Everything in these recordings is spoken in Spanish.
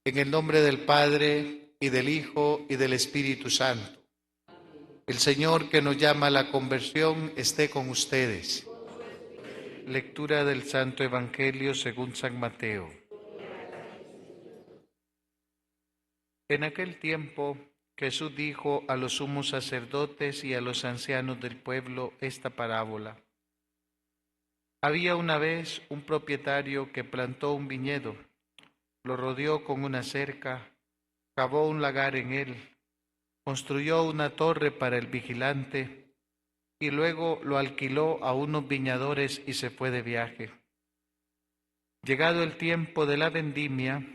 En el nombre del Padre, y del Hijo, y del Espíritu Santo. El Señor que nos llama a la conversión esté con ustedes. Lectura del Santo Evangelio según San Mateo. En aquel tiempo, Jesús dijo a los sumos sacerdotes y a los ancianos del pueblo esta parábola. Había una vez un propietario que plantó un viñedo, lo rodeó con una cerca, cavó un lagar en él, construyó una torre para el vigilante y luego lo alquiló a unos viñadores y se fue de viaje. Llegado el tiempo de la vendimia,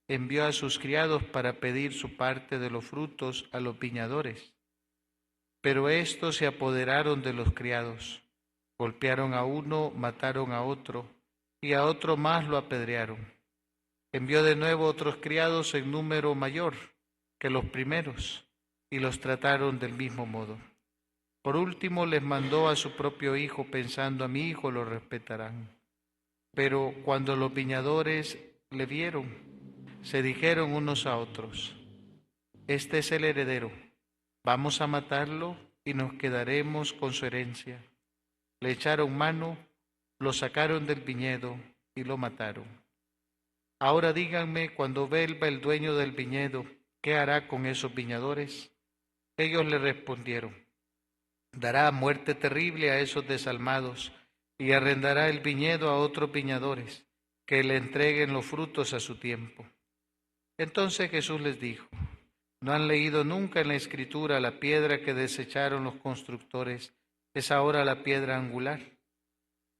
envió a sus criados para pedir su parte de los frutos a los viñadores. Pero estos se apoderaron de los criados, golpearon a uno, mataron a otro, y a otro más lo apedrearon. Envió de nuevo otros criados en número mayor que los primeros, y los trataron del mismo modo. Por último les mandó a su propio hijo, pensando: a mi hijo lo respetarán. Pero cuando los viñadores le vieron, se dijeron unos a otros: este es el heredero, vamos a matarlo y nos quedaremos con su herencia. Le echaron mano, lo sacaron del viñedo y lo mataron. Ahora díganme, cuando vuelva el dueño del viñedo, ¿qué hará con esos viñadores? Ellos le respondieron: dará muerte terrible a esos desalmados y arrendará el viñedo a otros viñadores, que le entreguen los frutos a su tiempo. Entonces Jesús les dijo: ¿no han leído nunca en la Escritura: la piedra que desecharon los constructores es ahora la piedra angular?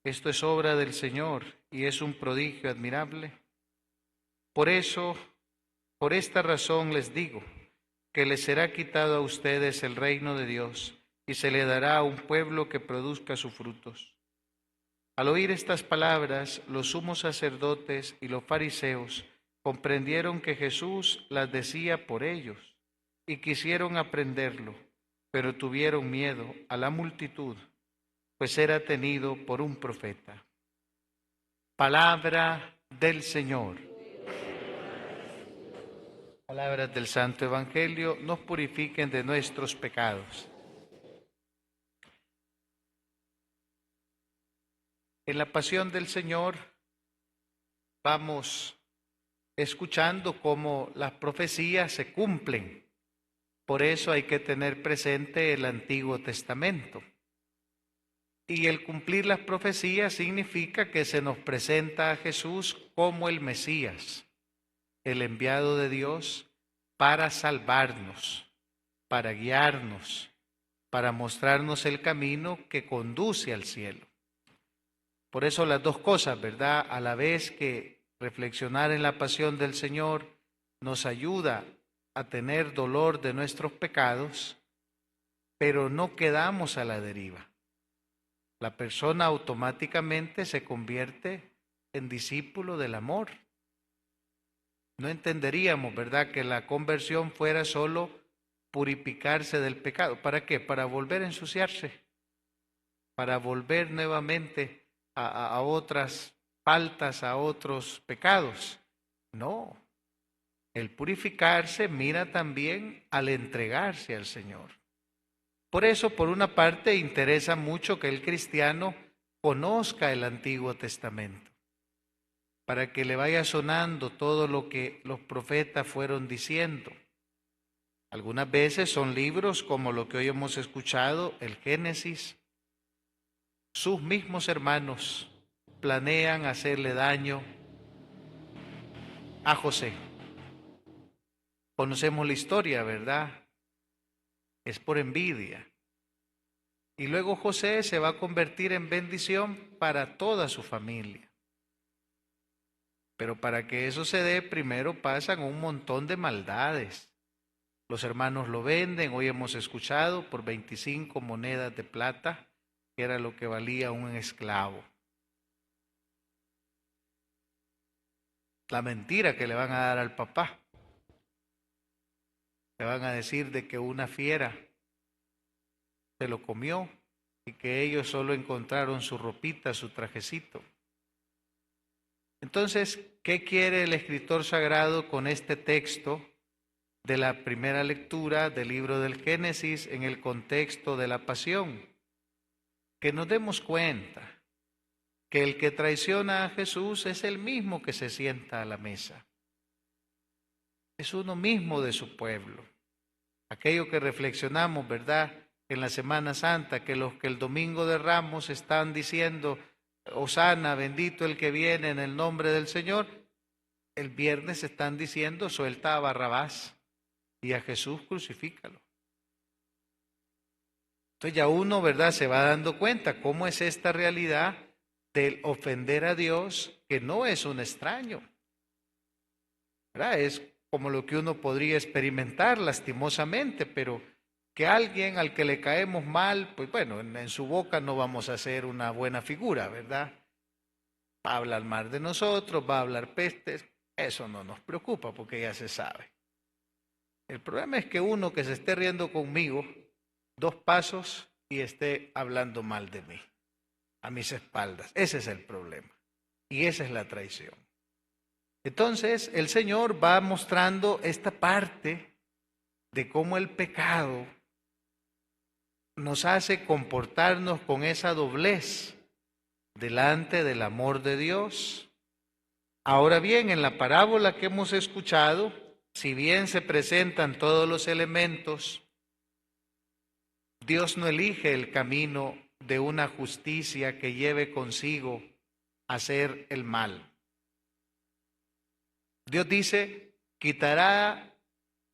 Esto es obra del Señor y es un prodigio admirable. Por eso, por esta razón les digo, que les será quitado a ustedes el reino de Dios y se le dará a un pueblo que produzca sus frutos. Al oír estas palabras, los sumos sacerdotes y los fariseos comprendieron que Jesús las decía por ellos y quisieron aprenderlo, pero tuvieron miedo a la multitud, pues era tenido por un profeta. Palabra del Señor. Palabras del Santo Evangelio nos purifiquen de nuestros pecados. En la pasión del Señor vamos escuchando cómo las profecías se cumplen. Por eso hay que tener presente el Antiguo Testamento. Y el cumplir las profecías significa que se nos presenta a Jesús como el Mesías, el enviado de Dios para salvarnos, para guiarnos, para mostrarnos el camino que conduce al cielo. Por eso las dos cosas, ¿verdad? A la vez que reflexionar en la pasión del Señor nos ayuda a tener dolor de nuestros pecados, pero no quedamos a la deriva. La persona automáticamente se convierte en discípulo del amor. No entenderíamos, ¿verdad?, que la conversión fuera solo purificarse del pecado. ¿Para qué? Para volver a ensuciarse, para volver nuevamente a otras faltas, a otros pecados. No, el purificarse mira también al entregarse al Señor. Por eso, por una parte, interesa mucho que el cristiano conozca el Antiguo Testamento, para que le vaya sonando todo lo que los profetas fueron diciendo. Algunas veces son libros como lo que hoy hemos escuchado, el Génesis. Sus mismos hermanos planean hacerle daño a José. Conocemos la historia, ¿verdad? Es por envidia. Y luego José se va a convertir en bendición para toda su familia. Pero para que eso se dé, primero pasan un montón de maldades. Los hermanos lo venden, hoy hemos escuchado, por 25 monedas de plata, que era lo que valía un esclavo. La mentira que le van a dar al papá. Le van a decir de que una fiera se lo comió y que ellos solo encontraron su ropita, su trajecito. Entonces, ¿qué quiere el escritor sagrado con este texto de la primera lectura del libro del Génesis en el contexto de la pasión? Que nos demos cuenta que el que traiciona a Jesús es el mismo que se sienta a la mesa. Es uno mismo de su pueblo. Aquello que reflexionamos, ¿verdad?, en la Semana Santa, que los que el domingo de Ramos están diciendo, Hosana, bendito el que viene en el nombre del Señor, el viernes están diciendo, suelta a Barrabás y a Jesús crucifícalo. Entonces ya uno, ¿verdad?, se va dando cuenta cómo es esta realidad del ofender a Dios, que no es un extraño, ¿verdad? Es como lo que uno podría experimentar lastimosamente, pero que alguien al que le caemos mal, pues bueno, en su boca no vamos a hacer una buena figura, ¿verdad? Va a hablar mal de nosotros, va a hablar pestes, eso no nos preocupa porque ya se sabe. El problema es que uno que se esté riendo conmigo, 2 pasos y esté hablando mal de mí, a mis espaldas. Ese es el problema. Y esa es la traición. Entonces, el Señor va mostrando esta parte de cómo el pecado nos hace comportarnos con esa doblez delante del amor de Dios. Ahora bien, en la parábola que hemos escuchado, si bien se presentan todos los elementos, Dios no elige el camino de una justicia que lleve consigo hacer el mal. Dios dice, quitará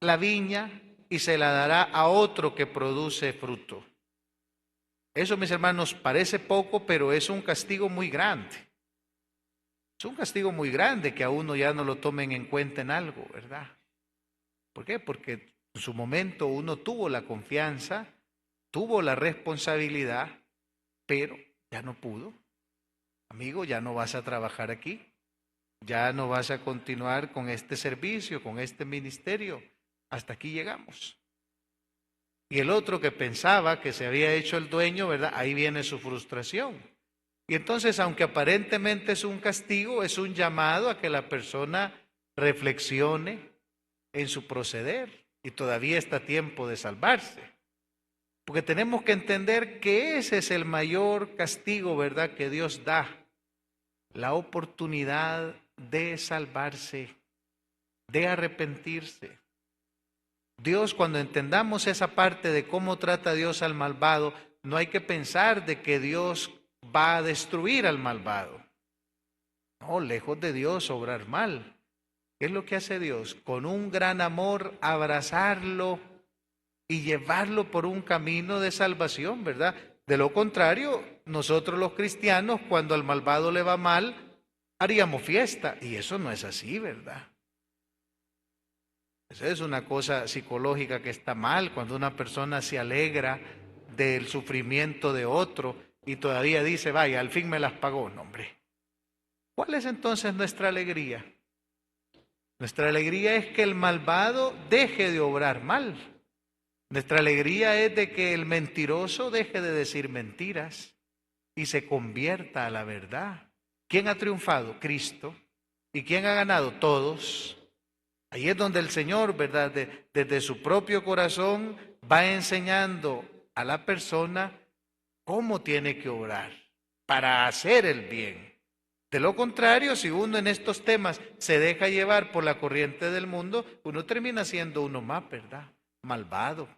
la viña y se la dará a otro que produce fruto. Eso, mis hermanos, parece poco, pero es un castigo muy grande. Es un castigo muy grande que a uno ya no lo tomen en cuenta en algo, ¿verdad? ¿Por qué? Porque en su momento uno tuvo la confianza, tuvo la responsabilidad, pero ya no pudo. Amigo, ya no vas a trabajar aquí, ya no vas a continuar con este servicio, con este ministerio. Hasta aquí llegamos. Y el otro que pensaba que se había hecho el dueño, ¿verdad? Ahí viene su frustración. Y entonces, aunque aparentemente es un castigo, es un llamado a que la persona reflexione en su proceder. Y todavía está a tiempo de salvarse. Porque tenemos que entender que ese es el mayor castigo, ¿verdad?, que Dios da. La oportunidad de salvarse, de arrepentirse. Dios, cuando entendamos esa parte de cómo trata Dios al malvado, no hay que pensar de que Dios va a destruir al malvado. No, lejos de Dios obrar mal. ¿Qué es lo que hace Dios? Con un gran amor abrazarlo y llevarlo por un camino de salvación, ¿verdad? De lo contrario, nosotros los cristianos, cuando al malvado le va mal, haríamos fiesta. Y eso no es así, ¿verdad? Esa es una cosa psicológica que está mal, cuando una persona se alegra del sufrimiento de otro y todavía dice, vaya, al fin me las pagó. No, hombre. ¿Cuál es entonces nuestra alegría? Nuestra alegría es que el malvado deje de obrar mal. Nuestra alegría es de que el mentiroso deje de decir mentiras y se convierta a la verdad. ¿Quién ha triunfado? Cristo. ¿Y quién ha ganado? Todos. Ahí es donde el Señor, ¿verdad?, desde su propio corazón va enseñando a la persona cómo tiene que obrar para hacer el bien. De lo contrario, si uno en estos temas se deja llevar por la corriente del mundo, uno termina siendo uno más, ¿verdad? Malvado,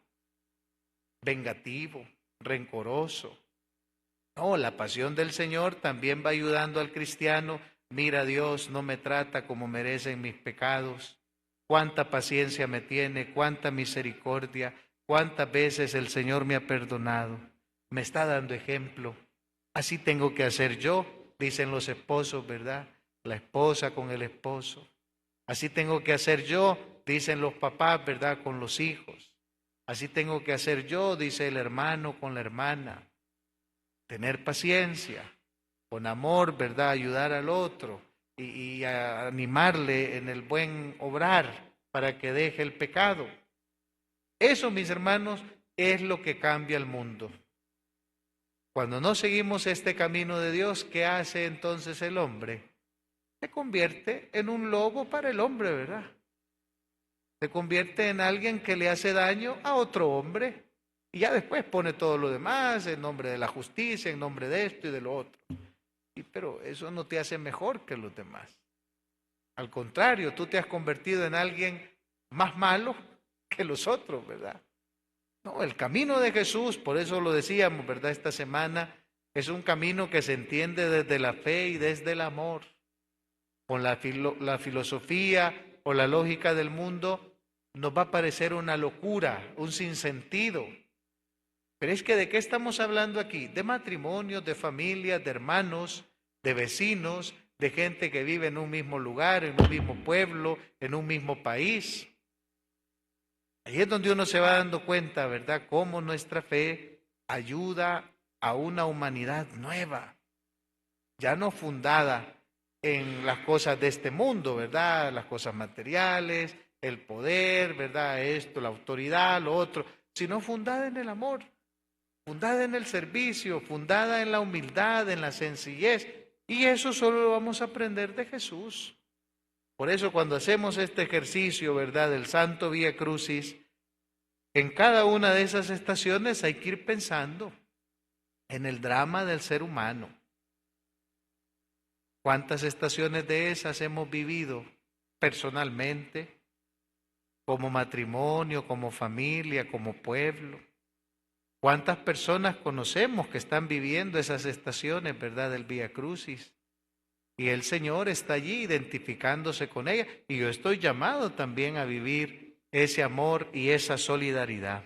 vengativo, rencoroso. No, la pasión del Señor también va ayudando al cristiano. Mira, Dios no me trata como merecen mis pecados. Cuánta paciencia me tiene, cuánta misericordia, cuántas veces el Señor me ha perdonado. Me está dando ejemplo. Así tengo que hacer yo, dicen los esposos, ¿verdad? La esposa con el esposo. Así tengo que hacer yo, dicen los papás, ¿verdad?, con los hijos. Así tengo que hacer yo, dice el hermano con la hermana. Tener paciencia, con amor, ¿verdad?, ayudar al otro y a animarle en el buen obrar para que deje el pecado. Eso, mis hermanos, es lo que cambia el mundo. Cuando no seguimos este camino de Dios, ¿qué hace entonces el hombre? se convierte en un lobo para el hombre, ¿verdad? Se convierte en alguien que le hace daño a otro hombre y ya después pone todo lo demás en nombre de la justicia, en nombre de esto y de lo otro. Pero eso no te hace mejor que los demás. Al contrario, tú te has convertido en alguien más malo que los otros, ¿verdad? No, el camino de Jesús, por eso lo decíamos, ¿verdad? Esta semana es un camino que se entiende desde la fe y desde el amor. Con la filosofía o la lógica del mundo nos va a parecer una locura, un sinsentido. Pero es que ¿de qué estamos hablando aquí? De matrimonios, de familias, de hermanos, de vecinos, de gente que vive en un mismo lugar, en un mismo pueblo, en un mismo país. Ahí es donde uno se va dando cuenta, ¿verdad?, cómo nuestra fe ayuda a una humanidad nueva, ya no fundada en las cosas de este mundo, ¿verdad?, las cosas materiales, el poder, ¿verdad?, esto, la autoridad, lo otro, sino fundada en el amor, fundada en el servicio, fundada en la humildad, en la sencillez. Y eso solo lo vamos a aprender de Jesús. Por eso cuando hacemos este ejercicio, ¿verdad?, del Santo Vía Crucis, en cada una de esas estaciones hay que ir pensando en el drama del ser humano. ¿Cuántas estaciones de esas hemos vivido personalmente, como matrimonio, como familia, como pueblo? ¿Cuántas personas conocemos que están viviendo esas estaciones, verdad, del Vía Crucis? Y el Señor está allí identificándose con ella. Y yo estoy llamado también a vivir ese amor y esa solidaridad.